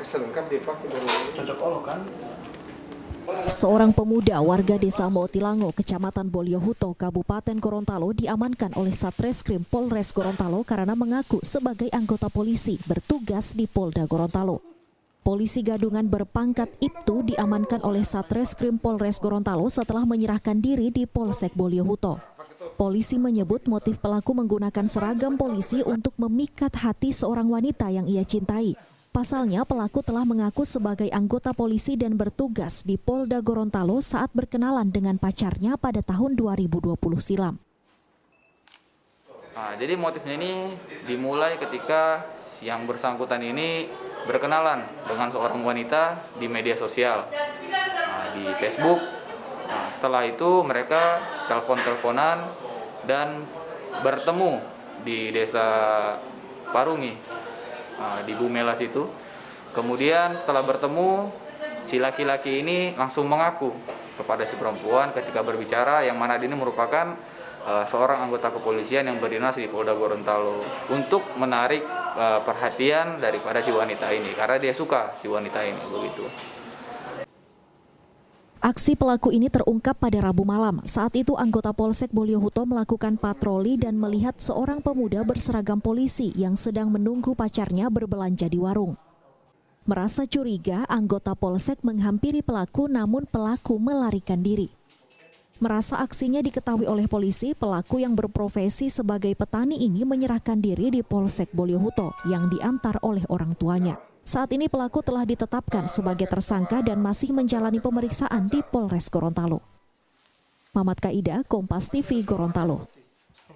selengkap dia pakai cocok olok kan. Seorang pemuda warga desa Motilango, Kecamatan Bolyohuto, Kabupaten Gorontalo diamankan oleh Satreskrim Polres Gorontalo karena mengaku sebagai anggota polisi bertugas di Polda Gorontalo. Polisi gadungan berpangkat Ibtu diamankan oleh Satreskrim Polres Gorontalo setelah menyerahkan diri di Polsek Bolyohuto. Polisi menyebut motif pelaku menggunakan seragam polisi untuk memikat hati seorang wanita yang ia cintai. Pasalnya, pelaku telah mengaku sebagai anggota polisi dan bertugas di Polda Gorontalo saat berkenalan dengan pacarnya pada tahun 2020 silam. Nah, jadi motifnya ini dimulai ketika yang bersangkutan ini berkenalan dengan seorang wanita di media sosial, di Facebook. Nah, setelah itu mereka telepon-teleponan dan bertemu di desa Parungi, di Bumelas itu. Kemudian setelah bertemu, si laki-laki ini langsung mengaku kepada si perempuan ketika berbicara, yang mana ini merupakan seorang anggota kepolisian yang berdinas di Polda Gorontalo untuk menarik perhatian daripada si wanita ini karena dia suka si wanita ini begitu. Aksi pelaku ini terungkap pada Rabu malam. Saat itu anggota Polsek Bolyohuto melakukan patroli dan melihat seorang pemuda berseragam polisi yang sedang menunggu pacarnya berbelanja di warung. Merasa curiga, anggota Polsek menghampiri pelaku namun pelaku melarikan diri. Merasa aksinya diketahui oleh polisi, pelaku yang berprofesi sebagai petani ini menyerahkan diri di Polsek Bolyohuto yang diantar oleh orang tuanya. Saat ini pelaku telah ditetapkan sebagai tersangka dan masih menjalani pemeriksaan di Polres Gorontalo. Mamat Kaida, Kompas TV, Gorontalo.